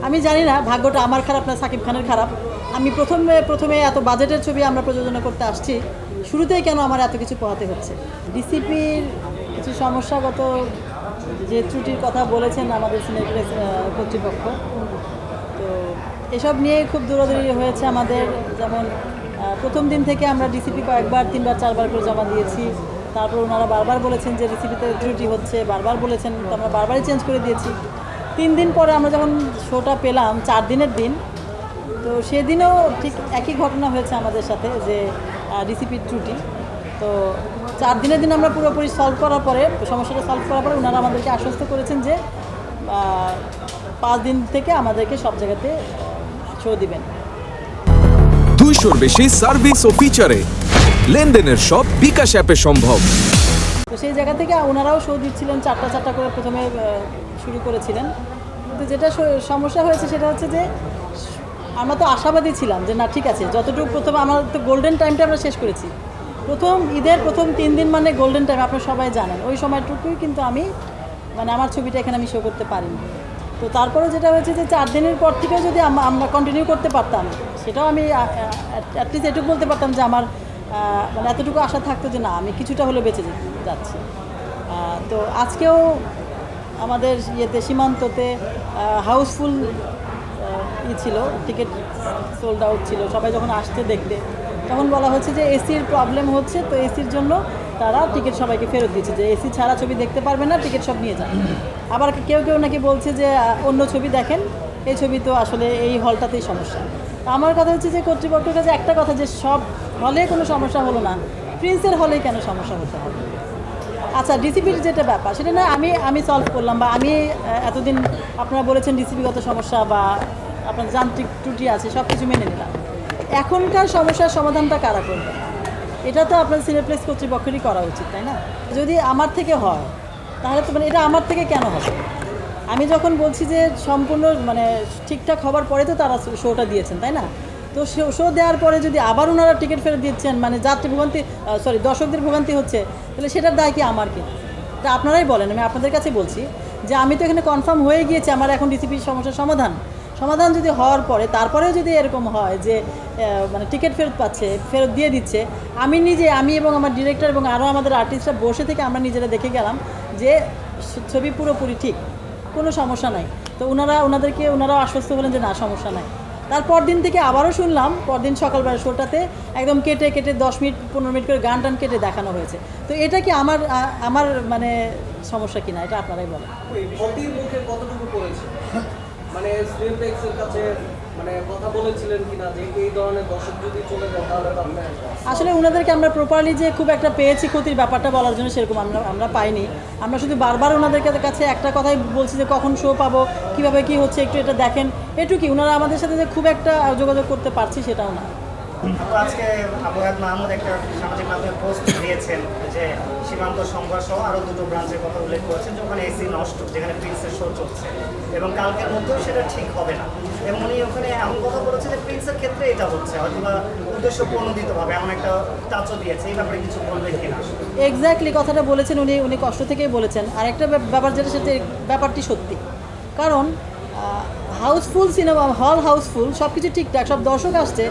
আমি জানি না ভাগ্যটা আমার খারাপ না সাকিব খানের খারাপ। আমি প্রথমে এত বাজেটের ছবি আমরা প্রযোজনা করতে আসছি, শুরুতেই কেন আমার এত কিছু পোহাতে হচ্ছে। ডিসিপির কিছু সমস্যাগত যে ত্রুটির কথা বলেছেন আমাদের সিনেপ্লেক্স কর্তৃপক্ষ, তো এসব নিয়ে খুব দৌড়াদৌড়ি হয়েছে আমাদের। যেমন প্রথম দিন থেকে আমরা ডিসিপি কয়েকবার 3বার 4বার করে জমা দিয়েছি, তারপর ওনারা বারবার বলেছেন যে ডিসিপিতে ত্রুটি হচ্ছে, বারবার বলেছেন, তো আমরা বারবারই চেঞ্জ করে দিয়েছি। 3 দিন পরে আমরা যখন শোটা পেলাম 4 দিনের দিন, তো সেদিনও ঠিক একই ঘটনা হয়েছে আমাদের সাথে, যে ডিসিপির ত্রুটি। তো 4 দিনের দিন আমরা পুরোপুরি সলভ করার পরে, সমস্যাটা সলভ করার পরে ওনারা আমাদেরকে আশ্বস্ত করেছেন যে 5 দিন থেকে আমাদেরকে সব জায়গাতে শো দিবেন। 200-র বেশি সার্ভিস ও ফিচারে লেনদেনের সব বিকাশ অ্যাপে সম্ভব। তো সেই জায়গা থেকে ওনারাও শো দিচ্ছিলেন, 4টা করে প্রথমে শুরু করেছিলেন। কিন্তু যেটা সমস্যা হয়েছে সেটা হচ্ছে যে আমরা তো আশাবাদী ছিলাম যে না ঠিক আছে, যতটুকু প্রথমে আমার তো গোল্ডেন টাইমটা আমরা শেষ করেছি। ঈদের প্রথম 3 দিন মানে গোল্ডেন টাইম, আপনারা সবাই জানেন। ওই সময়টুকুই কিন্তু আমি আমার ছবিটা এখানে আমি শো করতে পারিনি। তো তারপরে যেটা হয়েছে যে 4 দিনের পর থেকেও যদি আমরা কন্টিনিউ করতে পারতাম, সেটাও আমি অ্যাটলিস্ট এটুকু বলতে পারতাম যে আমার এতটুকু আশা থাকতো যে না আমি কিছুটা হলেও বেঁচে যাচ্ছি। তো আজকেও আমাদের সীমান্ততে হাউসফুল ছিল, টিকিট সোল্ড আউট ছিল। সবাই যখন আসতে দেখতে, তখন বলা হচ্ছে যে এসির প্রবলেম হচ্ছে, তো এসির জন্য তারা টিকিট সবাইকে ফেরত দিচ্ছে, যে এসি ছাড়া ছবি দেখতে পারবে না, টিকিট সব নিয়ে যান। আবার কেউ নাকি বলছে যে অন্য ছবি দেখেন, এই ছবি তো আসলে এই হলটাতেই সমস্যা। আমার কথা হচ্ছে যে কর্তৃপক্ষের কাছে একটা কথা, যে সব হলে কোনো সমস্যা হলো না, প্রিন্সের হলেই কেন সমস্যা হতে হবে? আচ্ছা, ডিসিপির যেটা ব্যাপার সেটা না আমি সলভ করলাম, বা আমি এতদিন আপনারা বলেছেন ডিসিপিগত সমস্যা বা আপনার যান্ত্রিক ত্রুটি আছে, সব কিছু মেনে নিলাম। এখনকার সমস্যার সমাধানটা কারা করবে? এটা তো আপনার সিনেপ্লেক্স কর্তৃপক্ষেরই করা উচিত, তাই না? যদি আমার থেকে হয় তাহলে তো এটা আমার থেকে কেন হবে? আমি যখন বলছি যে সম্পূর্ণ ঠিকঠাক হবার পরে তো তারা শোটা দিয়েছেন, তাই না? তো শো দেওয়ার পরে যদি আবার ওনারা টিকিট ফেরত দিচ্ছেন, যাত্রী ভোগান্তি দর্শকদের ভোগান্তি হচ্ছে, তাহলে সেটার দায় কি আমার কি? এটা আপনারাই বলেন। আমি আপনাদের কাছে বলছি যে আমি তো এখানে কনফার্ম হয়ে গিয়েছি আমার এখন ডিসিপির সমস্যার সমাধান যদি হওয়ার পরে তারপরেও যদি এরকম হয় যে টিকিট ফেরত দিয়ে দিচ্ছে, আমি এবং আমার ডিরেক্টর এবং আরও আমাদের আর্টিস্টরা বসে থেকে আমরা নিজেরা দেখে গেলাম যে ছবি পুরোপুরি ঠিক, কোনো সমস্যা নাই। তো ওনারাও আশ্বস্ত হলেন যে না সমস্যা নাই। তারপর দিন থেকে আবারও শুনলাম, পরদিন সকালবেলা শোটাতে একদম কেটে 10 মিনিট 15 মিনিট করে গান কেটে দেখানো হয়েছে। তো এটা কি আমার সমস্যা কিনা, এটা আপনারাই বলেন। সিনেপ্লেক্সের কাছে কথা বলেছিলেন কিনা যে এই ধরনের দর্শক যদি চলে যায় তাহলে আসলে ওনাদেরকে আমরা প্রপারলি যে খুব একটা পেয়েছি ক্ষতির ব্যাপারটা বলার জন্য সেরকম আমরা পাইনি। আমরা শুধু বারবার ওনাদের কাছে একটা কথাই বলছি যে কখন শো পাবো, কীভাবে কী হচ্ছে একটু এটা দেখেন, এটুকুই। ওনারা আমাদের সাথে যে খুব একটা যোগাযোগ করতে পারছি সেটাও না। আজকে আবু হায়াত মাহমুদ একটা সামাজিক মাধ্যমে পোস্ট দিয়েছেন যে সীমান্ত সংঘর্ষ আরও 2টো ব্রাঞ্চের কথা উল্লেখ করেছেন, যেখানে এসি নষ্ট, যেখানে প্রিন্সের শো চলছে, এবং কালকের মধ্যেও সেটা ঠিক হবে না। এবং উনি ওখানে এমন কথা বলেছে যে প্রিন্সের ক্ষেত্রে এটা হচ্ছে হয়তো বা উদ্দেশ্য প্রণোদিতভাবে এমন একটা টাচও দিয়েছে। এই ব্যাপারে কিছু বলবেন কিনা? এক্স্যাক্টলি কথাটা বলেছেন উনি কষ্ট থেকেই বলেছেন। আর একটা ব্যাপার যেটা সেটা ব্যাপারটি সত্যি, কারণ হাউসফুল সিনেমা হল, হাউসফুল, সব কিছু ঠিকঠাক, সব দর্শক আসছে,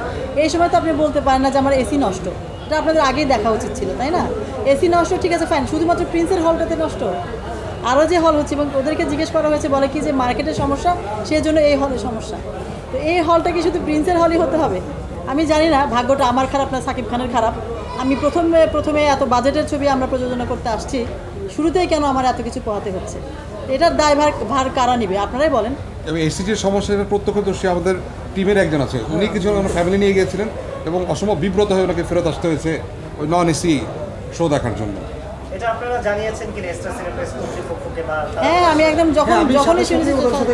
এই সময় তো আপনি বলতে পারেন না যে আমার এসি নষ্ট। এটা আপনাদের আগেই দেখা উচিত ছিল, তাই না? এসি নষ্ট ঠিক আছে, ফাইন, শুধুমাত্র প্রিন্সের হলটাতে নষ্ট, আরও যে হল হচ্ছে, এবং ওদেরকে জিজ্ঞেস করা হয়েছে, বলে কি যে মার্কেটের সমস্যা, সেই জন্য এই হলের সমস্যা। তো এই হলটা কি শুধু প্রিন্সের হলই হতে হবে? আমি জানি না ভাগ্যটা আমার খারাপ না সাকিব খানের খারাপ। আমি প্রথমে এত বাজেটের ছবি আমরা প্রযোজনা করতে আসছি, শুরুতেই কেন আমার এত কিছু পোহাতে হচ্ছে? এটার দায়ভার কারা নিবে? আপনারাই বলেন। এবং এসিটির সমস্যার প্রত্যক্ষদর্শী আমাদের টিমের একজন আছে, উনি কিছু ফ্যামিলি নিয়ে গিয়েছিলেন এবং অসম্ভব বিব্রত হয়ে ওনাকে ফেরত আসতে হয়েছে ওই নন এসি শো দেখার জন্য। এটা আপনারা জানিয়েছেন কি স্টার সিনেপ্লেক্স কর্তৃপক্ষকে? হ্যাঁ, আমি একদম যখনই শুনেছি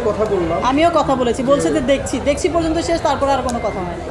কথা বললাম, আমিও কথা বলেছি, বলছে যে দেখছি পর্যন্ত শেষ, তারপর আর কোনো কথা হয় না।